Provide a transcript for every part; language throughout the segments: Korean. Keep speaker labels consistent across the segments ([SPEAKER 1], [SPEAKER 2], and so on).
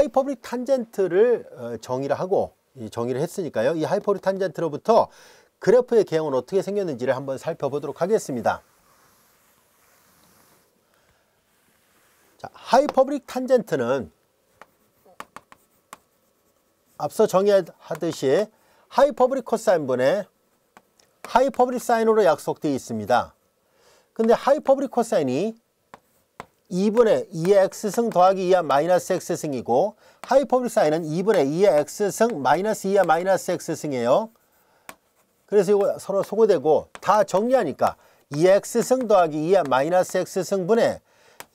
[SPEAKER 1] 하이퍼보릭 탄젠트를 정의를 하고 정의를 했으니까요. 이 하이퍼보릭 탄젠트로부터 그래프의 개형은 어떻게 생겼는지를 한번 살펴보도록 하겠습니다. 자, 하이퍼보릭 탄젠트는 앞서 정의하듯이 하이퍼보릭 코사인분의 하이퍼보릭 사인으로 약속되어 있습니다. 근데 하이퍼보릭 코사인이 2분의 2의 x승 더하기 2의 마이너스 x승이고 하이퍼보릭 사인은 2분의 2의 x승 마이너스 2의 마이너스 x승이에요. 그래서 이거 서로 소거되고 다 정리하니까 2의 x승 더하기 2의 마이너스 x승분의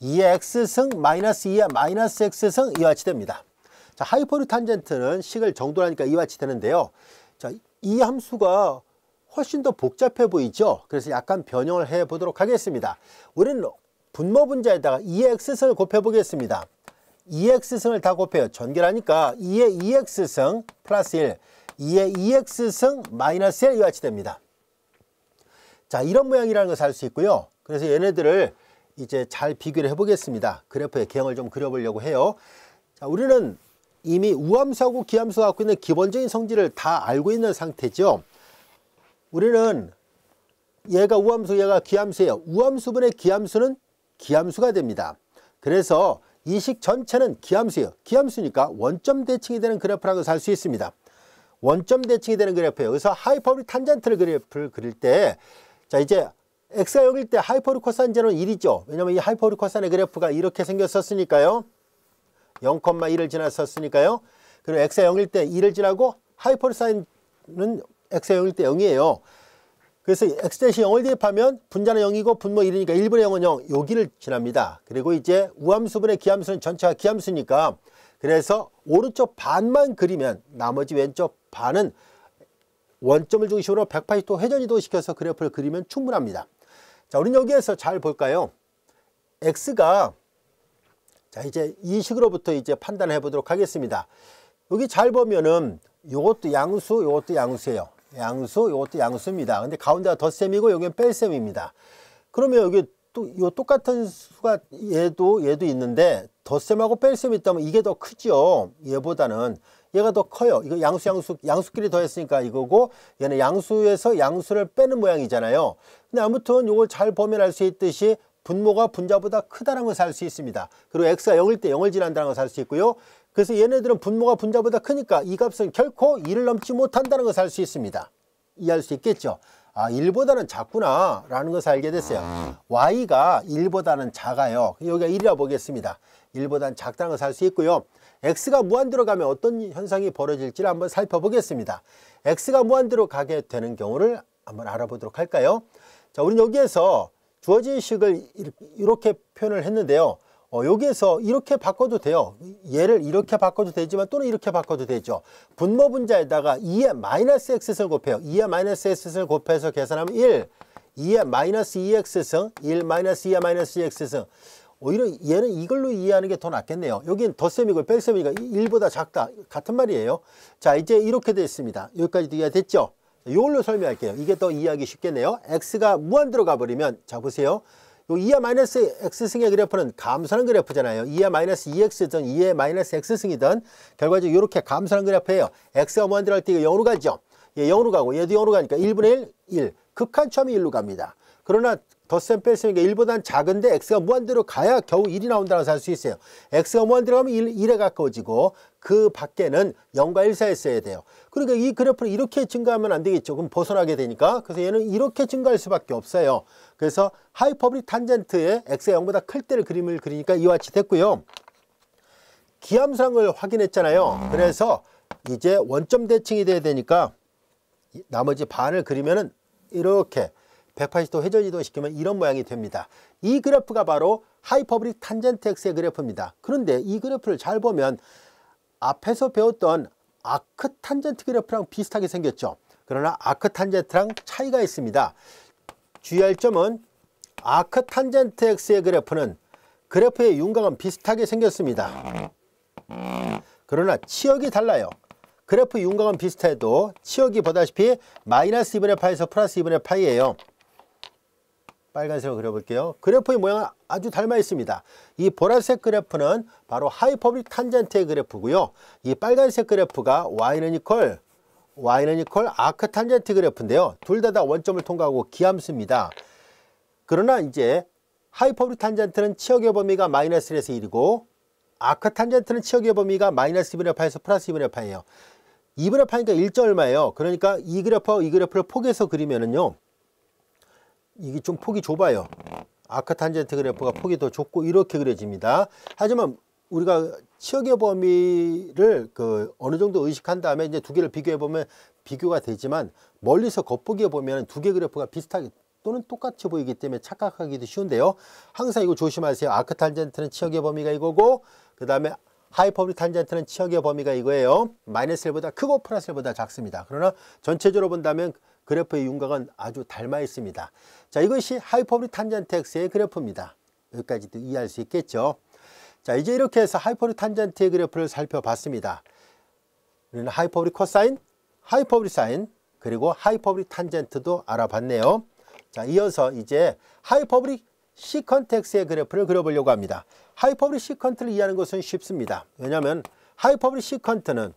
[SPEAKER 1] 2의 x승 마이너스 2의 마이너스 x승 이와 같이 됩니다. 자, 하이퍼보릭 탄젠트는 식을 정돈하니까 이와 같이 되는데요. 자, 이 함수가 훨씬 더 복잡해 보이죠. 그래서 약간 변형을 해 보도록 하겠습니다. 우리는 분모 분자에다가 2의 x승을 곱해 보겠습니다. 2의 x승을 다 곱해요. 전개하니까 2의 2x승 플러스 1, 2의 2x승 마이너스 1 이와 같이 됩니다. 자, 이런 모양이라는 것을 알 수 있고요. 그래서 얘네들을 이제 잘 비교를 해 보겠습니다. 그래프의 개형을 좀 그려보려고 해요. 자, 우리는 이미 우함수하고 기함수가 갖고 있는 기본적인 성질을 다 알고 있는 상태죠. 우리는 얘가 우함수, 얘가 기함수예요. 우함수분의 기함수는 기함수가 됩니다. 그래서 이 식 전체는 기함수예요. 기함수니까 원점 대칭이 되는 그래프라고 할 수 있습니다. 원점 대칭이 되는 그래프예요. 그래서 하이퍼보릭 탄젠트를 그래프를 그릴 때, 자, 이제 x가 0일 때 하이퍼보릭 코사인 제로는 1이죠. 왜냐면 이 하이퍼보릭 코사인의 그래프가 이렇게 생겼었으니까요. 0,1을 지났었으니까요. 그리고 x가 0일 때 2를 지나고 하이퍼보릭 사인은 x가 0일 때 0이에요. 그래서 x-이 0을 대입하면 분자는 0이고 분모 1이니까 1분의 0은 0, 여기를 지납니다. 그리고 이제 우함수분의 기함수는 전체가 기함수니까 그래서 오른쪽 반만 그리면 나머지 왼쪽 반은 원점을 중심으로 180도 회전 이동시켜서 그래프를 그리면 충분합니다. 자, 우리는 여기에서 잘 볼까요? x가, 자, 이제 이 식으로부터 이제 판단해 보도록 하겠습니다. 여기 잘 보면은 요것도 양수, 요것도 양수예요. 양수, 요것도 양수입니다. 근데 가운데가 덧셈이고 여기는 뺄셈입니다. 그러면 여기 또 요 똑같은 수가 얘도 있는데 덧셈하고 뺄셈이 있다면 이게 더 크죠. 얘보다는 얘가 더 커요. 이거 양수끼리 더했으니까 이거고, 얘는 양수에서 양수를 빼는 모양이잖아요. 근데 아무튼 요걸 잘 보면 알 수 있듯이 분모가 분자보다 크다는 것을 알 수 있습니다. 그리고 x가 0일 때 0을 지난다는 것을 알 수 있고요. 그래서 얘네들은 분모가 분자보다 크니까 이 값은 결코 2를 넘지 못한다는 것을 알 수 있습니다. 이해할 수 있겠죠? 아, 1보다는 작구나 라는 것을 알게 됐어요. y가 1보다는 작아요. 여기가 1이라 보겠습니다. 1보다는 작다는 것을 알 수 있고요. x가 무한대로 가면 어떤 현상이 벌어질지를 한번 살펴보겠습니다. x가 무한대로 가게 되는 경우를 한번 알아보도록 할까요? 자, 우리는 여기에서 주어진 식을 이렇게 표현을 했는데요. 여기에서 이렇게 바꿔도 돼요. 얘를 이렇게 바꿔도 되지만 또는 이렇게 바꿔도 되죠. 분모 분자에다가 2의 마이너스 x승을 곱해요. 2의 마이너스 x승을 곱해서 계산하면 1, 2의 마이너스 2x승, 1 마이너스 2의 마이너스 2x승. 오히려 얘는 이걸로 이해하는 게 더 낫겠네요. 여긴 덧셈이고 뺄셈이니까 1보다 작다. 같은 말이에요. 자, 이제 이렇게 됐습니다. 여기까지도 이해가 됐죠? 이걸로 설명할게요. 이게 더 이해하기 쉽겠네요. x가 무한대로 가버리면, 자, 보세요. 요 2의 마이너스 x승의 그래프는 감소하는 그래프잖아요. 2의 마이너스 2x든 2의 마이너스 x승이든 결과적으로 이렇게 감소하는 그래프예요. x가 무한대로 할 때 이거 0으로 가죠. 얘 0으로 가고 얘도 0으로 가니까 1분의 1. 극한점이 1로 갑니다. 그러나 덧셈 뺄셈이니까 1보다는 작은데 x가 무한대로 가야 겨우 1이 나온다고 할 수 있어요. x가 무한대로 가면 1에 가까워지고 그 밖에는 0과 1 사이에 써야 돼요. 그러니까 이 그래프는 이렇게 증가하면 안 되겠죠. 그럼 벗어나게 되니까. 그래서 얘는 이렇게 증가할 수밖에 없어요. 그래서 하이퍼보릭 탄젠트에 x가 0보다 클 때를 그림을 그리니까 이와 같이 됐고요. 기함수란 걸 확인했잖아요. 그래서 이제 원점 대칭이 돼야 되니까 나머지 반을 그리면은 이렇게 180도 회전 이동시키면 이런 모양이 됩니다. 이 그래프가 바로 하이퍼보릭 탄젠트 x의 그래프입니다. 그런데 이 그래프를 잘 보면 앞에서 배웠던 아크 탄젠트 그래프랑 비슷하게 생겼죠. 그러나 아크 탄젠트랑 차이가 있습니다. 주의할 점은 아크 탄젠트 x의 그래프는 그래프의 윤곽은 비슷하게 생겼습니다. 그러나 치역이 달라요. 그래프 윤곽은 비슷해도 치역이 보다시피 마이너스 2분의 파에서 플러스 2분의 파이예요. 빨간색으로 그려볼게요. 그래프의 모양은 아주 닮아 있습니다. 이 보라색 그래프는 바로 하이퍼보릭 탄젠트의 그래프고요. 이 빨간색 그래프가 y는 이퀄 아크 탄젠트 그래프인데요. 둘 다 원점을 통과하고 기함수입니다. 그러나 이제 하이퍼보릭 탄젠트는 치역의 범위가 마이너스 1에서 1이고 아크 탄젠트는 치역의 범위가 마이너스 2분의 8에서 플러스 2분의 8이에요. 2분의 8이니까 1점 얼마예요? 그러니까 이 그래프와 이 그래프를 포개서 그리면은요. 이게 좀 폭이 좁아요. 아크 탄젠트 그래프가 폭이 더 좁고 이렇게 그려집니다. 하지만 우리가 치역의 범위를 어느 정도 의식한 다음에 이제 두 개를 비교해 보면 비교가 되지만 멀리서 겉보기에 보면 두 개 그래프가 비슷하게 또는 똑같이 보이기 때문에 착각하기도 쉬운데요. 항상 이거 조심하세요. 아크 탄젠트는 치역의 범위가 이거고 그 다음에 하이퍼보릭 탄젠트는 치역의 범위가 이거예요. 마이너스 1보다 크고 플러스 1보다 작습니다. 그러나 전체적으로 본다면 그래프의 윤곽은 아주 닮아 있습니다. 자, 이것이 하이퍼보릭 탄젠트 x의 그래프입니다. 여기까지도 이해할 수 있겠죠. 자, 이제 이렇게 해서 하이퍼보릭 탄젠트의 그래프를 살펴봤습니다. 우리는 하이퍼보릭 코사인, 하이퍼보릭 사인, 그리고 하이퍼보릭 탄젠트도 알아봤네요. 자, 이어서 이제 하이퍼보릭 시컨트 x의 그래프를 그려보려고 합니다. 하이퍼보릭 시컨트를 이해하는 것은 쉽습니다. 왜냐하면 하이퍼보릭 시컨트는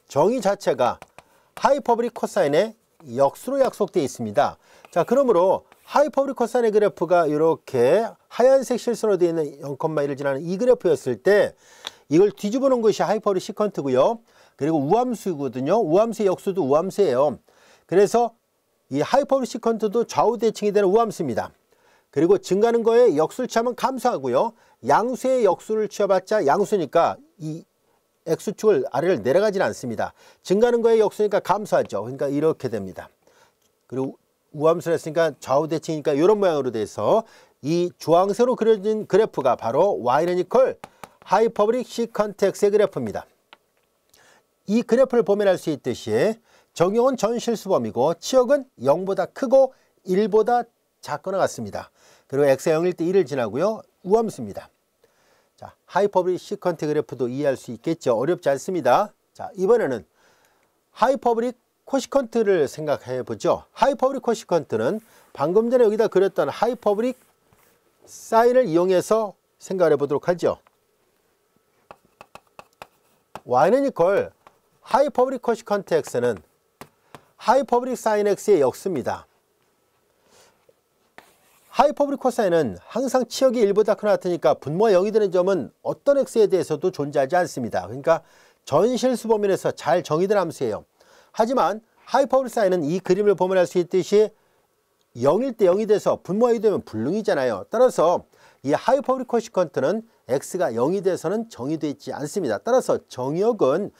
[SPEAKER 1] 정의 자체가 하이퍼보릭 코사인의 역수로 약속되어 있습니다. 자, 그러므로 하이퍼보릭 코사인의 그래프가 이렇게 하얀색 실선으로 되어 있는 0,1을 지나는 이 그래프였을 때 이걸 뒤집어 놓은 것이 하이퍼보릭 시컨트고요. 그리고 우함수거든요. 우함수의 역수도 우함수예요. 그래서 이 하이퍼보릭 시컨트도 좌우 대칭이 되는 우함수입니다. 그리고 증가하는 거에 역수를 취하면 감소하고요. 양수의 역수를 취해봤자 양수니까 이 x축을 아래를 내려가지는 않습니다. 증가하는 거에 역수니까 감소하죠. 그러니까 이렇게 됩니다. 그리고 우함수를 했으니까 좌우 대칭이니까 이런 모양으로 돼서 이 주황색으로 그려진 그래프가 바로 y는 이퀄 하이퍼보릭 시컨트 x의 그래프입니다. 이 그래프를 보면 알 수 있듯이 정형은 전실수범이고 치역은 0보다 크고 1보다 작거나 같습니다. 그리고 x가 0일 때 1을 지나고요. 우함수입니다. 자, 하이퍼보릭 시컨트 그래프도 이해할 수 있겠죠. 어렵지 않습니다. 자, 이번에는 하이퍼보릭 코시컨트를 생각해 보죠. 하이퍼보릭 코시컨트는 방금 전에 여기다 그렸던 하이퍼보릭 사인을 이용해서 생각해 보도록 하죠. y는 이퀄 하이퍼보릭 코시컨트 x는 하이퍼보릭 사인 x의 역수입니다. 하이퍼보릭 코사인은 항상 치역이 1보다 크거나 같으니까 분모가 0이 되는 점은 어떤 x에 대해서도 존재하지 않습니다. 그러니까 전실수 범위에서 잘 정의된 함수예요. 하지만 하이퍼보릭 사인은 이 그림을 보면 알 수 있듯이 0일 때 0이 돼서 분모가 0이 되면 불능이잖아요. 따라서 이 하이퍼보릭 코시컨트는 x가 0이 돼서는 정의되어 있지 않습니다. 따라서 정의역은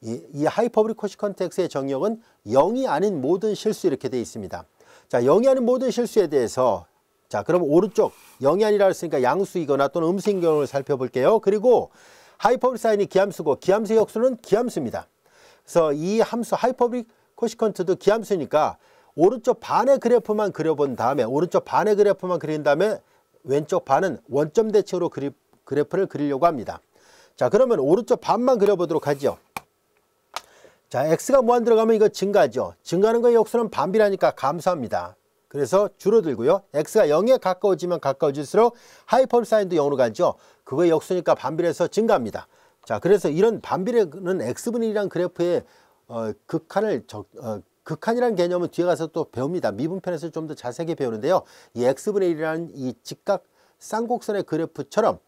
[SPEAKER 1] 이 하이퍼보릭 코시컨트 x의 정의역은 0이 아닌 모든 실수 이렇게 되어 있습니다. 자, 0이 아닌 모든 실수에 대해서 자, 그럼 오른쪽 0이 아니라 했으니까 양수이거나 또는 음수인 경우를 살펴볼게요. 그리고 하이퍼보릭 사인이 기함수고 기함수의 역수는 기함수입니다. 그래서 이 함수 하이퍼보릭 코시컨트도 기함수니까 오른쪽 반의 그래프만 그려본 다음에 오른쪽 반의 그래프만 그린 다음에 왼쪽 반은 원점 대칭으로 그래프를 그리려고 합니다. 자, 그러면 오른쪽 반만 그려보도록 하죠. 자, x가 무한 들어가면 이거 증가하죠. 증가하는 거의 역수는 반비라니까 감소합니다. 그래서 줄어들고요. x가 0에 가까워지면 가까워질수록 하이퍼보릭 사인도 0으로 가죠. 그거의 역수니까 반비례해서 증가합니다. 자, 그래서 이런 반비례는 x분의 1이라는 그래프의 극한이라는 개념은 뒤에 가서 또 배웁니다. 미분편에서 좀 더 자세하게 배우는데요. 이 x분의 1이라는 이 직각 쌍곡선의 그래프처럼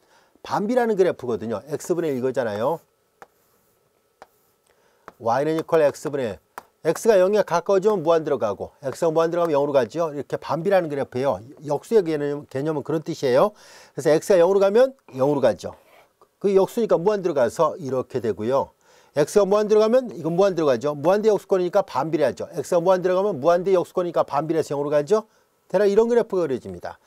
[SPEAKER 1] 반비라는 그래프거든요. x분의 1 이거잖아요. y는 이퀄 x분의 1. x가 0에 가까워지면 무한 들어가고 x가 무한 들어가면 0으로 가죠. 이렇게 반비라는 그래프예요. 역수의 개념은 그런 뜻이에요. 그래서 x가 0으로 가면 0으로 가죠. 그 역수니까 무한 들어가서 이렇게 되고요. x가 무한 들어가면 이건 무한 들어가죠. 무한대 역수권이니까 반비례하죠. x가 무한 들어가면 무한대 역수권이니까 반비례해서 0으로 가죠. 대략 이런 그래프가 그려집니다.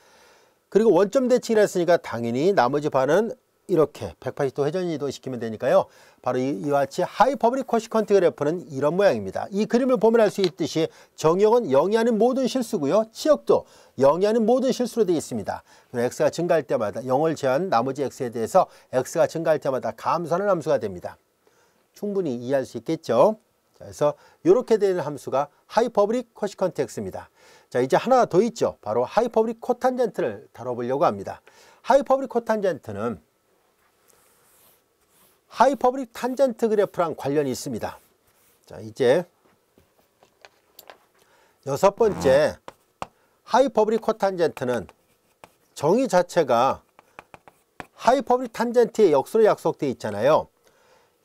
[SPEAKER 1] 그리고 원점 대칭이라 했으니까 당연히 나머지 반은 이렇게 180도 회전 이동시키면 되니까요. 바로 이와 같이 하이퍼보릭 코시컨트 그래프는 이런 모양입니다. 이 그림을 보면 알 수 있듯이 정역은 0이 아닌 모든 실수고요. 치역도 0이 아닌 모든 실수로 되어 있습니다. x가 증가할 때마다 0을 제한 나머지 x에 대해서 x가 증가할 때마다 감소하는 함수가 됩니다. 충분히 이해할 수 있겠죠. 자, 그래서 이렇게 되는 함수가 하이퍼보릭 코시컨트 x입니다. 자, 이제 하나 더 있죠. 바로 하이퍼보릭 코탄젠트를 다뤄보려고 합니다. 하이퍼보릭 코탄젠트는 하이퍼보릭 탄젠트 그래프랑 관련이 있습니다. 자, 이제 여섯 번째, 하이퍼보릭 코탄젠트는 정의 자체가 하이퍼보릭 탄젠트의 역수로 약속되어 있잖아요.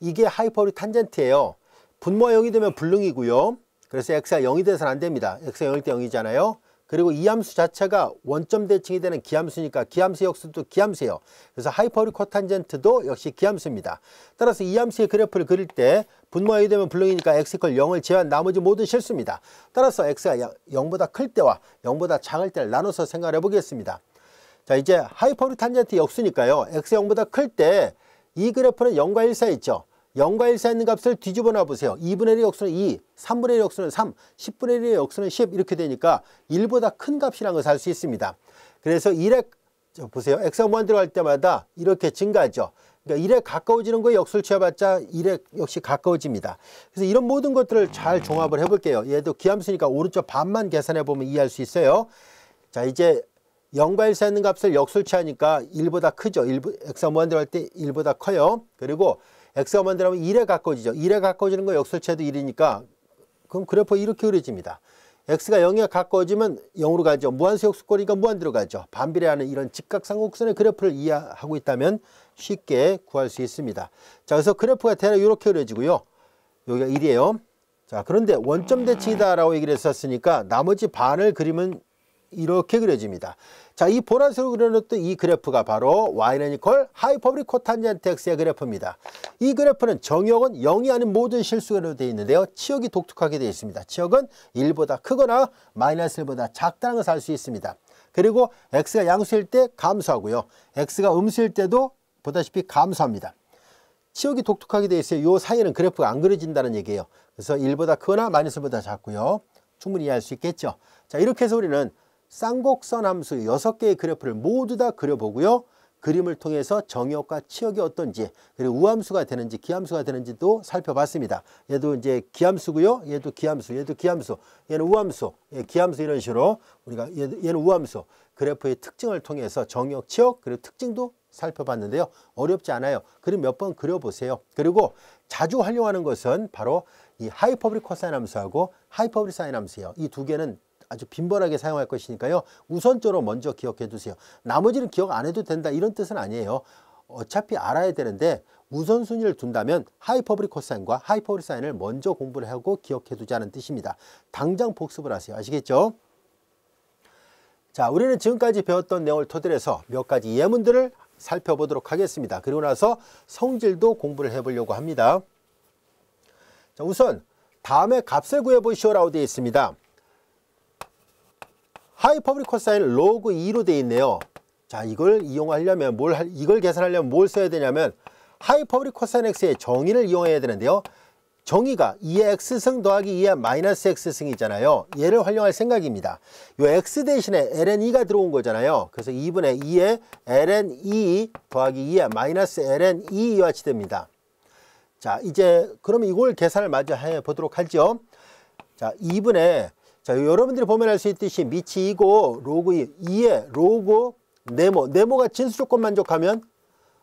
[SPEAKER 1] 이게 하이퍼보릭 탄젠트예요. 분모가 0이 되면 불능이고요. 그래서 x가 0이 돼서는 안 됩니다. x가 0일 때 0이잖아요. 그리고 이 함수 자체가 원점 대칭이 되는 기함수니까 기함수 역수도 기함수예요. 그래서 하이퍼보릭 코탄젠트도 역시 기함수입니다. 따라서 이 함수의 그래프를 그릴 때 분모가 0이 되면 불능이니까 x = 0을 제외한 나머지 모든 실수입니다. 따라서 x가 0보다 클 때와 0보다 작을 때를 나눠서 생각해 보겠습니다. 자, 이제 하이퍼보릭 탄젠트 역수니까요. x 0보다 클 때 이 그래프는 0과 1 사이 있죠. 0과 1 사이 있는 값을 뒤집어 놔 보세요. 2분의 1의 역수는 2, 3분의 1의 역수는 3, 10분의 1의 역수는 10 이렇게 되니까 1보다 큰 값이라는 것을 알 수 있습니다. 그래서 1에 보세요. x가 무한 들어갈 때마다 이렇게 증가하죠. 그러니까 1에 가까워지는 거에 역수를 취해봤자 1에 역시 가까워집니다. 그래서 이런 모든 것들을 잘 종합을 해볼게요. 얘도 기함수니까 오른쪽 반만 계산해보면 이해할 수 있어요. 자, 이제 0과 1 사이 있는 값을 역수를 취하니까 1보다 크죠. x가 무한 들어갈 때 1보다 커요. 그리고 x가 무한 들어가면 1에 가까워지죠. 1에 가까워지는 거 역수를 취해도 1이니까 그럼 그래프 이렇게 그려집니다. x가 0에 가까워지면 0으로 가죠. 무한수 역수꼴이니까 무한대로 가죠. 반비례하는 이런 직각삼각형의 그래프를 이해하고 있다면 쉽게 구할 수 있습니다. 자, 그래서 그래프가 대략 이렇게 그려지고요. 여기가 1이에요. 자, 그런데 원점 대칭이다라고 얘기를 했었으니까 나머지 반을 그리면 이렇게 그려집니다. 자, 이 보라색으로 그려놓던 이 그래프가 바로 y는 이퀄 하이퍼보릭 코탄젠트 x의 그래프입니다. 이 그래프는 정역은 0이 아닌 모든 실수로 되어 있는데요. 치역이 독특하게 되어 있습니다. 치역은 1보다 크거나 마이너스 1보다 작다는 것을 알 수 있습니다. 그리고 x가 양수일 때 감소하고요. x가 음수일 때도 보다시피 감소합니다. 치역이 독특하게 되어 있어요. 이 사이에는 그래프가 안 그려진다는 얘기예요. 그래서 1보다 크거나 마이너스 1보다 작고요. 충분히 이해할 수 있겠죠. 자, 이렇게 해서 우리는 쌍곡선 함수 6개의 그래프를 모두 다 그려보고요. 그림을 통해서 정역과 치역이 어떤지, 그리고 우함수가 되는지 기함수가 되는지도 살펴봤습니다. 얘도 이제 기함수고요. 얘도 기함수, 얘도 기함수, 얘는 우함수, 얘 기함수 이런 식으로 우리가 얘는 우함수, 그래프의 특징을 통해서 정역, 치역, 그리고 특징도 살펴봤는데요. 어렵지 않아요. 그림 몇 번 그려보세요. 그리고 자주 활용하는 것은 바로 이 하이퍼보릭 코사인 함수하고 하이퍼보릭 사인 함수예요. 이 두 개는 아주 빈번하게 사용할 것이니까요. 우선적으로 먼저 기억해 두세요. 나머지는 기억 안 해도 된다 이런 뜻은 아니에요. 어차피 알아야 되는데 우선순위를 둔다면 하이퍼보릭 코사인과 하이퍼보릭 사인을 먼저 공부를 하고 기억해 두자는 뜻입니다. 당장 복습을 하세요. 아시겠죠? 자, 우리는 지금까지 배웠던 내용을 토대로 해서 몇 가지 예문들을 살펴보도록 하겠습니다. 그리고 나서 성질도 공부를 해보려고 합니다. 자, 우선 다음에 값을 구해보시오라고 되어 있습니다. 하이퍼보릭 코사인 로그 2로 되어 있네요. 자, 이걸 이용하려면 이걸 계산하려면 뭘 써야 되냐면 하이퍼보릭 코사인 x의 정의를 이용해야 되는데요. 정의가 2의 x승 더하기 2의 마이너스 x승이잖아요. 얘를 활용할 생각입니다. 이 x 대신에 ln2가 들어온 거잖아요. 그래서 2분의 2의 ln2 더하기 2의 마이너스 ln2 이와 같이 됩니다. 자, 이제 그러면 이걸 계산을 마저 해보도록 하죠. 자, 2분의 자, 여러분들이 보면 알 수 있듯이 밑이 2고 로그 2의 로그 네모가 진수 조건 만족하면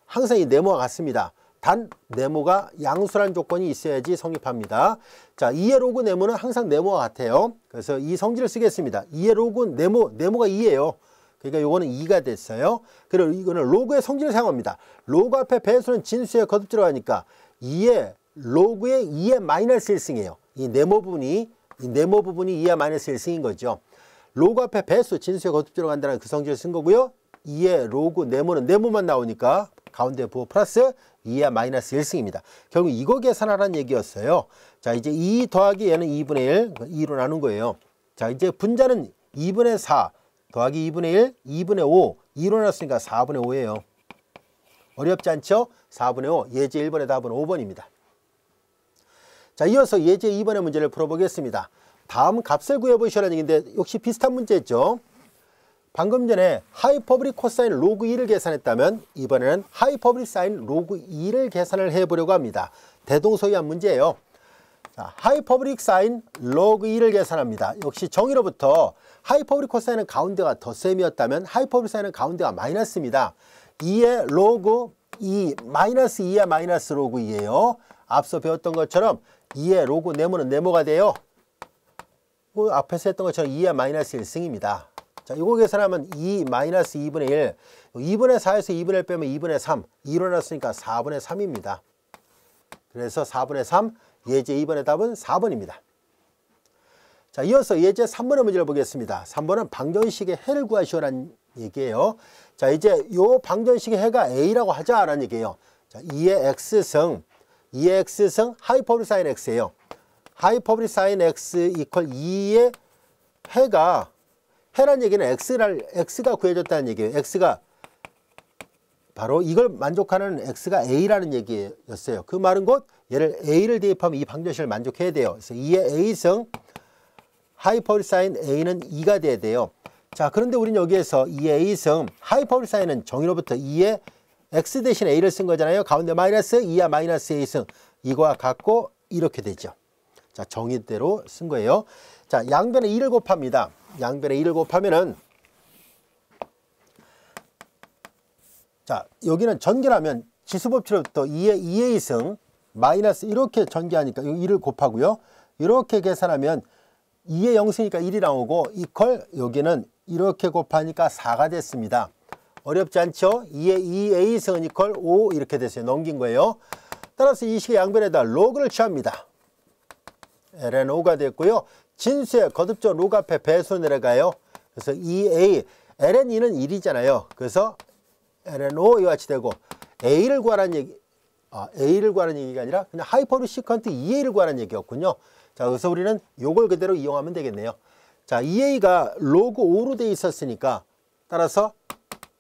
[SPEAKER 1] 항상 이 네모와 같습니다. 단 네모가 양수란 조건이 있어야지 성립합니다. 자, 2의 로그 네모는 항상 네모와 같아요. 그래서 이 성질을 쓰겠습니다. 2의 로그 네모가 2예요. 그러니까 요거는 2가 됐어요. 그리고 이거는 로그의 성질을 사용합니다. 로그 앞에 배수는 진수에 거듭 들어가니까 2의 로그의 2의 마이너스 1승이에요. 이 네모 부분이 2의 마이너스 1승인 거죠. 로그 앞에 배수 진수에 거듭 들어간다는 그 성질을 쓴 거고요. 2의 로그 네모는 네모만 나오니까 가운데 부호 플러스 2의 마이너스 1승입니다. 결국 이거 계산하라는 얘기였어요. 자, 이제 2 더하기 얘는 2분의 1, 2로 나눈 거예요. 자, 이제 분자는 2분의 4 더하기 2분의 1, 2분의 5, 2로 나눴으니까 4분의 5예요. 어렵지 않죠? 4분의 5, 예제 1번의 답은 5번입니다. 자, 이어서 예제 2번의 문제를 풀어보겠습니다. 다음 값을 구해보시라는 얘기인데 역시 비슷한 문제죠. 방금 전에 하이퍼보릭 코사인 로그 2를 계산했다면 이번에는 하이퍼보릭 사인 로그 2를 계산을 해보려고 합니다. 대동소이한 문제예요. 자, 하이퍼보릭 사인 로그 2를 계산합니다. 역시 정의로부터 하이퍼보릭 코사인은 가운데가 덧셈이었다면 하이퍼보릭 사인은 가운데가 마이너스입니다. 2의 로그 2, 마이너스 2의 마이너스 로그 2예요. 앞서 배웠던 것처럼 2의 로그 네모는 네모가 돼요. 그 앞에서 했던 것처럼 2의 마이너스 1승입니다. 자, 이거 계산하면 2 마이너스 2분의 1. 2분의 4에서 2분의 1 빼면 2분의 3. 2로 나눴으니까 4분의 3입니다. 그래서 4분의 3, 예제 2번의 답은 4번입니다. 자, 이어서 예제 3번의 문제를 보겠습니다. 3번은 방정식의 해를 구하시오라는 얘기예요. 자, 이제 요 방정식의 해가 A라고 하자라는 얘기예요. 자, 2의 X승 하이퍼보릭 사인 X예요. 하이퍼보릭 사인 X 이퀄 2의 해란 얘기는 X가 구해졌다는 얘기예요. X가 바로 이걸 만족하는 X가 A라는 얘기였어요. 그 말은 곧 얘를 A를 대입하면 이 방정식을 만족해야 돼요. 그래서 2의 A승 하이퍼보릭 사인 A는 2가 돼야 돼요. 자, 그런데 우리는 여기에서 2의 A승 하이퍼보릭 사인은 정의로부터 2의 X 대신 A를 쓴 거잖아요. 가운데 마이너스 2야 마이너스 A승 이거와 같고 이렇게 되죠. 자, 정의대로 쓴 거예요. 자, 양변에 2를 곱합니다. 양변에 2를 곱하면은 자, 여기는 전개하면 지수법칙으로부터 2의 2a승 마이너스 이렇게 전개하니까 2를 곱하고요. 이렇게 계산하면 2의 0승이니까 1이 나오고 이퀄 여기는 이렇게 곱하니까 4가 됐습니다. 어렵지 않죠? 2의 2a승은 이퀄 5 이렇게 됐어요. 넘긴 거예요. 따라서 이 식의 양변에다 로그를 취합니다. ln 5가 됐고요. 진수의 거듭적 로그 앞에 배수 내려가요. 그래서 2a, ln 2는 1이잖아요. 그래서 ln 5 이와 같이 되고 a를 구하라는 얘기, a를 구하라는 얘기가 아니라 그냥 하이퍼보릭 시컨트 2a를 구하라는 얘기였군요. 자, 그래서 우리는 요걸 그대로 이용하면 되겠네요. 자, 2a가 로그 5로 되어 있었으니까 따라서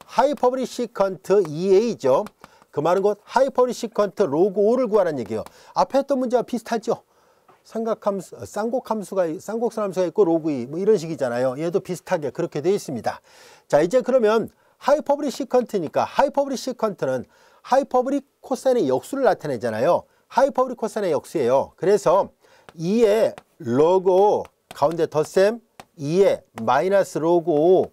[SPEAKER 1] 하이퍼보릭 시컨트 2a죠. 그 말은 곧 하이퍼보릭 시컨트 로그 5를 구하라는 얘기예요. 앞에 했던 문제와 비슷하죠. 쌍곡선 함수가 있고 로그 2 뭐 이런 식이잖아요. 얘도 비슷하게 그렇게 되어 있습니다. 자, 이제 그러면 하이퍼보릭 시컨트니까 하이퍼보릭 시컨트는 하이퍼보릭 코사인의 역수를 나타내잖아요. 하이퍼보릭 코사인의 역수예요. 그래서 2의 로그 5 가운데 덧셈 2의 마이너스 로그 5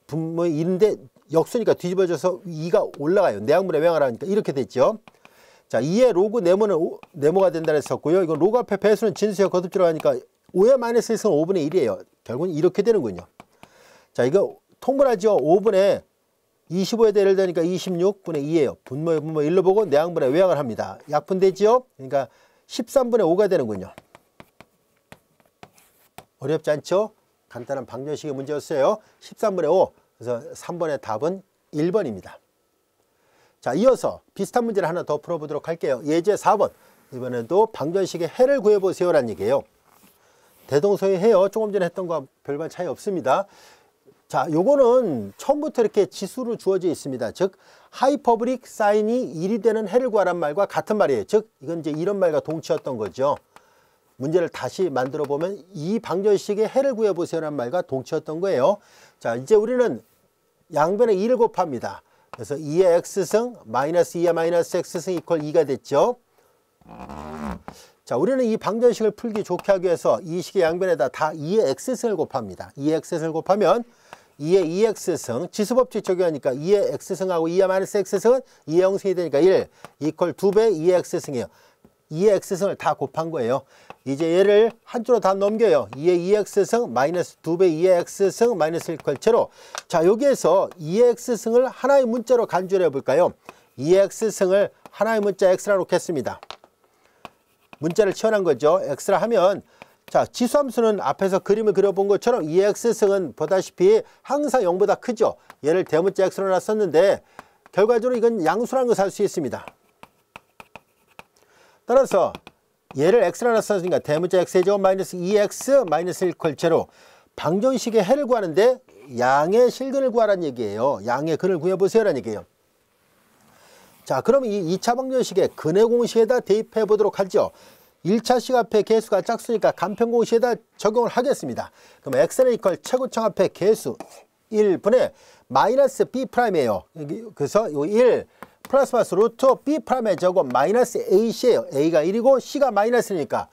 [SPEAKER 1] 분모 1인데 역수니까 뒤집어져서 2가 올라가요. 내양분의 외양을 하니까 이렇게 됐죠. 자, 2의 로그 네모는 네모가 된다 했었고요. 이건 로그 앞에 배수는 진수에 거듭 들어가니까 5의 마이너스 1승은 5분의 1이에요. 결국은 이렇게 되는군요. 자, 이거 통분하죠. 5분의 25에 대를 되니까 26분의 2예요. 분모에 분모 1로 보고 내양분의 외양을 합니다. 약분되지요? 그러니까 13분의 5가 되는군요. 어렵지 않죠? 간단한 방정식의 문제였어요. 13분의 5. 그래서 3번의 답은 1번입니다. 자, 이어서 비슷한 문제를 하나 더 풀어보도록 할게요. 예제 4번. 이번에도 방정식의 해를 구해보세요라는 얘기예요. 대동소이 해요. 조금 전에 했던 거와 별반 차이 없습니다. 자, 요거는 처음부터 이렇게 지수로 주어져 있습니다. 즉, 하이퍼보릭 사인이 1이 되는 해를 구하란 말과 같은 말이에요. 즉, 이건 이제 이런 말과 동치였던 거죠. 문제를 다시 만들어 보면 이 방정식의 해를 구해보세요라는 말과 동치였던 거예요. 자, 이제 우리는 양변에 2를 곱합니다. 그래서 2의 x승 마이너스 2의 마이너스 x승 이퀄 2가 됐죠. 자, 우리는 이 방정식을 풀기 좋게 하기 위해서 이 식의 양변에다 다 2의 x승을 곱합니다. 2의 x승을 곱하면 2의 2x승 지수법칙 적용하니까 2의 x승하고 2의 마이너스 x승은 2의 0승이 되니까 1 이퀄 2배 2의 x승이에요. 2의 x승을 다 곱한 거예요. 이제 얘를 한쪽으로 다 넘겨요. 2의 2x승 마이너스 2배 2의 x승 마이너스 1 이퀄 제로. 자, 여기에서 2의 x승을 하나의 문자로 간주를 해볼까요? 2의 x승을 하나의 문자 x라 놓겠습니다. 문자를 치환한 거죠. x라 하면 자, 지수함수는 앞에서 그림을 그려본 것처럼 2의 x승은 보다시피 항상 0보다 크죠. 얘를 대문자 x로 놨었는데 결과적으로 이건 양수라는 것을 알 수 있습니다. 따라서 얘를 x라 놨었으니까 대문자 x제곱 마이너스 2x 마이너스 1 이퀄 제로. 방정식의 해를 구하는데 양의 실근을 구하라는 얘기예요. 양의 근을 구해보세요라는 얘기예요. 자, 그럼 이 2차 방정식의 근의 공식에다 대입해 보도록 하죠. 1차식 앞에 개수가 짝수니까 간편 공식에다 적용을 하겠습니다. 그럼 x는 이퀄 최고점 앞에 개수 1분의 마이너스 b'이에요. 그래서 이 1 플러스 루트 b'의 제곱 마이너스 ac예요. a가 1이고 c가 마이너스니까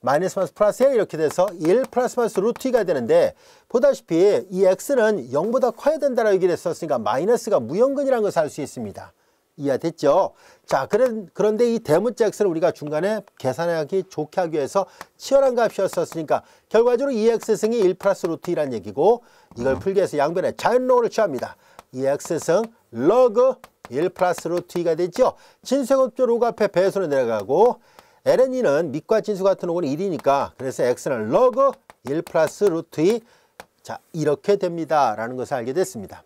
[SPEAKER 1] 마이너스 플러스에 이렇게 돼서 1 플러스 루트 2가 되는데, 보다시피 이 x는 0보다 커야 된다라고 얘기를 했었으니까 마이너스가 무형근이라는 것을 알 수 있습니다. 이해됐죠? 자, 그런데 이 대문자 x를 우리가 중간에 계산하기 좋게 하기 위해서 치열한 값이었으니까 결과적으로 이 x승이 1 플러스 루트 2라는 얘기고, 이걸 풀기 위해서 양변에 자연로를 취합니다. 이 x승 러그 1 플러스 루트 2가 되죠. 진수곱조 로그 앞에 배수로 내려가고, ln은 밑과 진수 같은 오는 1이니까 그래서 x는 러그 1 플러스 루트 2. 자, 이렇게 됩니다 라는 것을 알게 됐습니다.